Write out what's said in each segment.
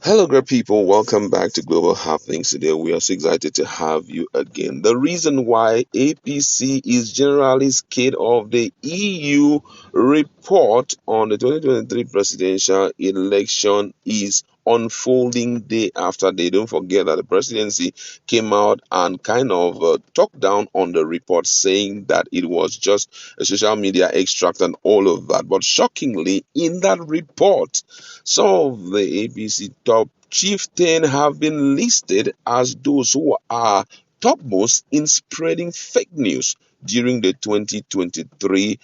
Hello, great people. Welcome back to Global Happenings. Today, we are so excited to have you again. The reason why APC is generally scared of the EU report on the 2023 presidential election is unfolding day after day. Don't forget that the presidency came out and kind of talked down on the report, saying that it was just a social media extract and all of that. But shockingly, in that report, some of the APC top chieftain have been listed as those who are topmost in spreading fake news during the 2023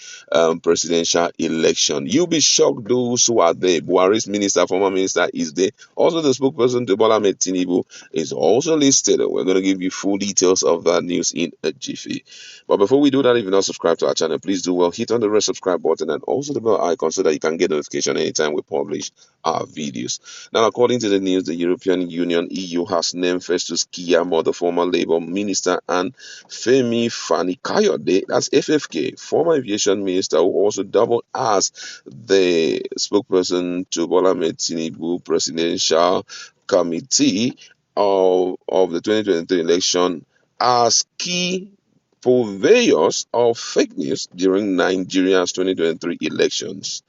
presidential election. You'll be shocked those who are there. Buhari's minister, former minister, is there. Also, the spokesperson to Bola Ahmed Tinubu is also listed. We're going to give you full details of that news in a jiffy. But before we do that, if you're not subscribed to our channel, please do well. Hit on the red subscribe button and also the bell icon so that you can get notification anytime we publish our videos. Now, according to the news, the European Union (EU) has named Festus Keyamo, the former Labour minister, and Femi Fani-Kayode, that's FFK, former aviation minister, who also doubled as the spokesperson to Bola Ahmed Tinubu presidential committee of the 2023 election, as key purveyors of fake news during Nigeria's 2023 elections.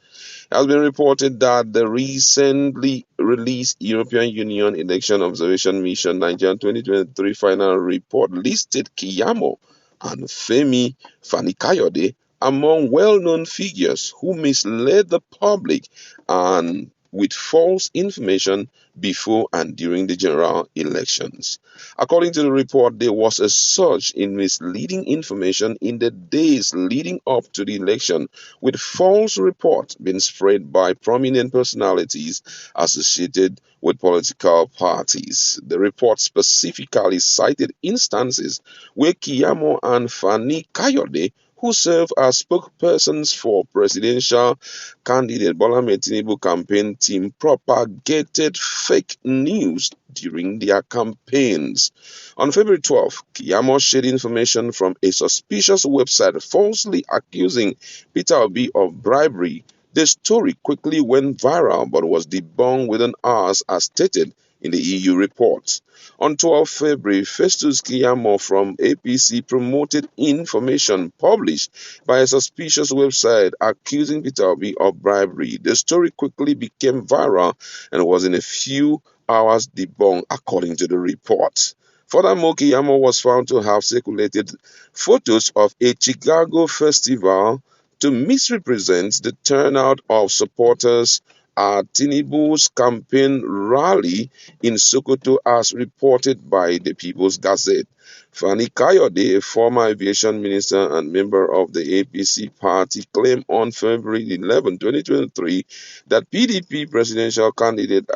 It has been reported that the recently released European Union Election Observation Mission Nigeria 2023 final report listed Keyamo and Femi Fani-Kayode among well-known figures who misled the public and with false information before and during the general elections. According to the report, there was a surge in misleading information in the days leading up to the election, with false reports being spread by prominent personalities associated with political parties. The report specifically cited instances where Keyamo and Fani Kayode, who serve as spokespersons for presidential candidate Bola Ahmed Tinubu campaign team, propagated fake news during their campaigns. On February 12th, Keyamo shared information from a suspicious website falsely accusing Peter Obi of bribery. The story quickly went viral but was debunked within hours as stated in the EU report. On 12 February, Festus Keyamo from APC promoted information published by a suspicious website accusing Peter Obi of bribery. The story quickly became viral and was in a few hours debunked, according to the report. Furthermore, Keyamo was found to have circulated photos of a Chicago festival to misrepresent the turnout of supporters at Tinubu's campaign rally in Sokoto, as reported by the People's Gazette. Fani Kayode, a former aviation minister and member of the APC party, claimed on February 11, 2023, that PDP presidential candidate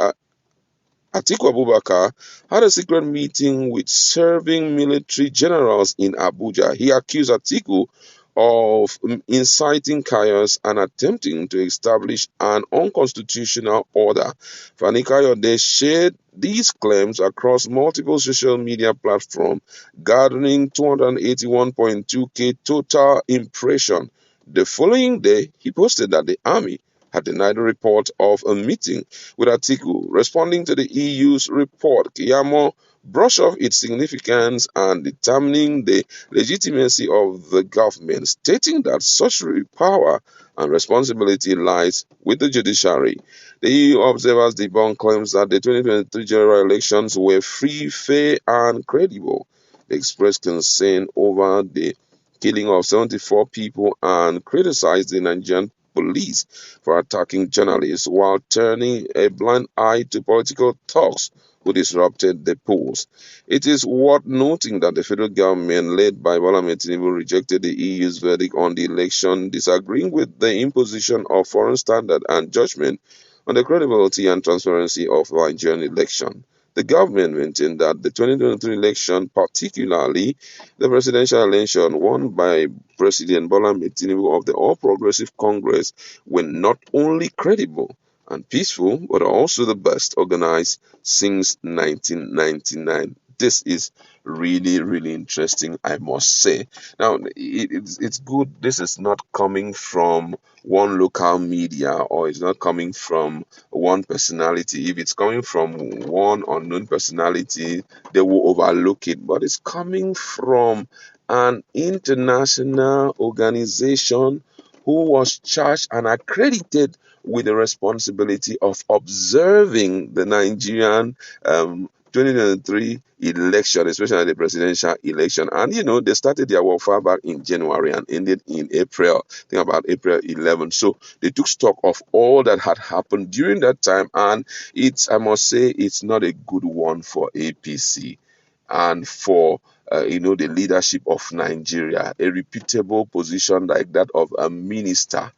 Atiku Abubakar had a secret meeting with serving military generals in Abuja. He accused Atiku of inciting chaos and attempting to establish an unconstitutional order. Fani Kayode shared these claims across multiple social media platforms, garnering 281.2k total impression. The following day, he posted that the army had denied a report of a meeting with Atiku. Responding to the EU's report, Keyamo brushed off its significance and determining the legitimacy of the government, stating that such power and responsibility lies with the judiciary. The EU observers debunk claims that the 2023 general elections were free, fair, and credible. They expressed concern over the killing of 74 people and criticized the Nigerian police for attacking journalists while turning a blind eye to political talks who disrupted the polls. It is worth noting that the federal government, led by Bola Ahmed Tinubu, rejected the EU's verdict on the election, disagreeing with the imposition of foreign standard and judgment on the credibility and transparency of the Nigerian election. The government maintained that the 2023 election, particularly the presidential election won by President Bola Ahmed Tinubu of the All Progressive Congress, were not only credible and peaceful, but also the best organized since 1999. this is really, really interesting, I must say. Now, it's good. This is not coming from one local media, or it's not coming from one personality. If it's coming from one unknown personality, they will overlook it. But it's coming from an international organization who was charged and accredited with the responsibility of observing the Nigerian 2023 election, especially the presidential election. And they started their warfare back in January and ended in April, I think about April 11. So they took stock of all that had happened during that time, and I must say, it's not a good one for APC and for the leadership of Nigeria. A reputable position like that of a minister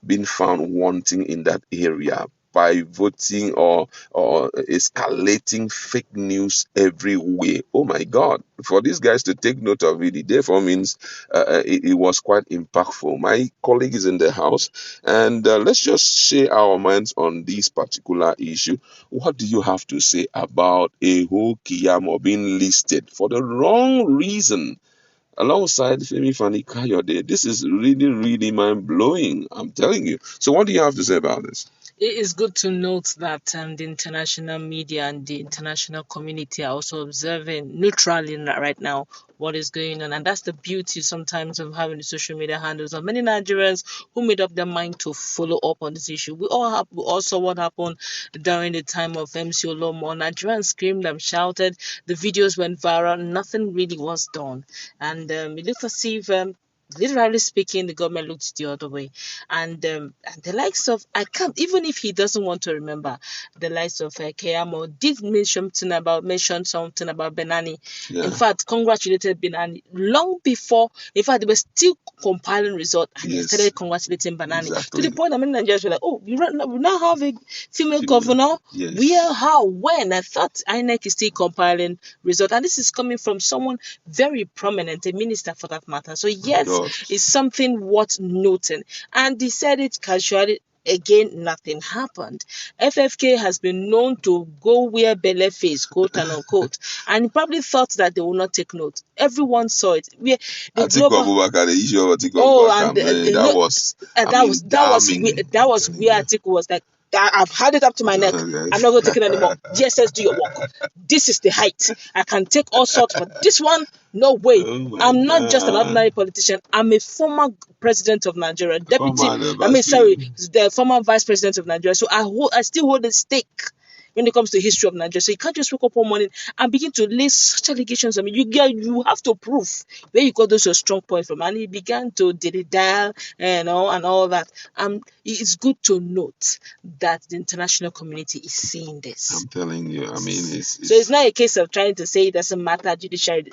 being found wanting in that area by voting or escalating fake news everywhere. Oh my God! For these guys to take note of it, it therefore means it was quite impactful. My colleague is in the house, and let's just share our minds on this particular issue. What do you have to say about a whole keyamo being listed for the wrong reason alongside Femi Fani Kayode? This is really, really mind blowing. I'm telling you. So, what do you have to say about this? It is good to note that the international media and the international community are also observing neutrally right now what is going on. And that's the beauty sometimes of having the social media handles of many Nigerians who made up their mind to follow up on this issue. We all saw what happened during the time of MC Olomo. Nigerians screamed and shouted. The videos went viral. Nothing really was done. And it looks as if literally speaking, the government looked the other way, and the likes of I can't, even if he doesn't want to remember, the likes of keyamo did mention something about Benani. Yeah. In fact, congratulated Benani long before. In fact, they were still compiling results, and they started congratulating Benani. Exactly. To the point that many Nigerians were like, "Oh, we now have a female governor." Yes. Where, how, when? I thought INEC is still compiling results, and this is coming from someone very prominent, a minister for that matter. So yes, it's something worth noting. And he said it casually. Again, nothing happened. FFK has been known to go where Bele face, quote and unquote, and he probably thought that they will not take note. Everyone saw it. The issue of that was where Atiku was like, I've had it up to my neck. I'm not going to take it anymore. DSS, do your work. This is the height. I can take all sorts, but this one, no way. I'm not just an ordinary politician. I'm a former president of Nigeria, the former vice president of Nigeria. So I still hold a stake when it comes to the history of Nigeria. So you can't just wake up one morning and begin to lay such allegations. I mean, you have to prove where you got those your strong points from. And he began to dial and all that. It's good to note that the international community is seeing this. I'm telling you, I mean, so it's not a case of trying to say it doesn't matter, judiciary.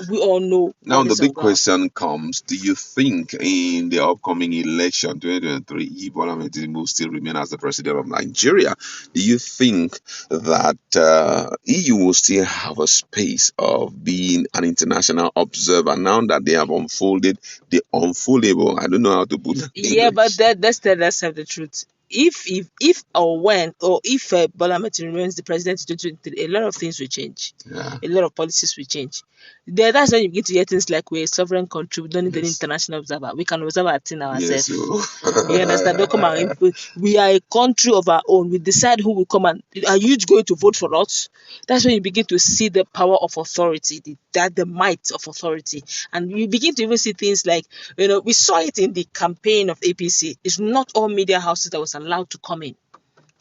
We all know. Now the big question comes: do you think in the upcoming election 2023, Bola Tinubu still remain as the president of Nigeria? Do you think that EU will still have a space of being an international observer now that they have unfolded the unfoldable? I don't know how to put it. Yeah, but let's have the truth. If or when or if Bola Tinubu remains the president in 2023, a lot of things will change. Yeah. A lot of policies will change. That's when you begin to hear things like we're a sovereign country, we don't need any international observer. We can observe our thing ourselves. You understand? Don't come and we are a country of our own. We decide who will come and are you going to vote for us? That's when you begin to see the power of authority, the might of authority. And you begin to even see things like, we saw it in the campaign of APC. It's not all media houses that was allowed to come in.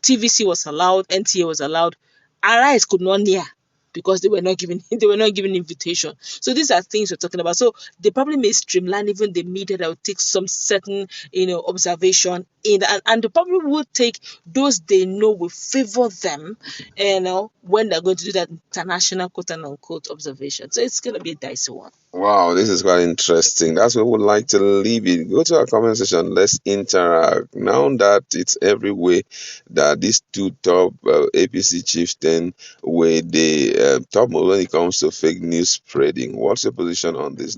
TVC was allowed, NTA was allowed. Arise could not near, because they were not given invitation. So these are things we're talking about. So they probably may streamline even the media that will take some certain observation in, and they probably will take those they know will favor them, when they're going to do that international quote and unquote observation. So it's gonna be a dicey one. Wow, this is quite interesting. That's where we would like to leave it. Go to our comment section. Let's interact. Now that it's everywhere that these two top APC chieftain were the top when it comes to fake news spreading. What's your position on this?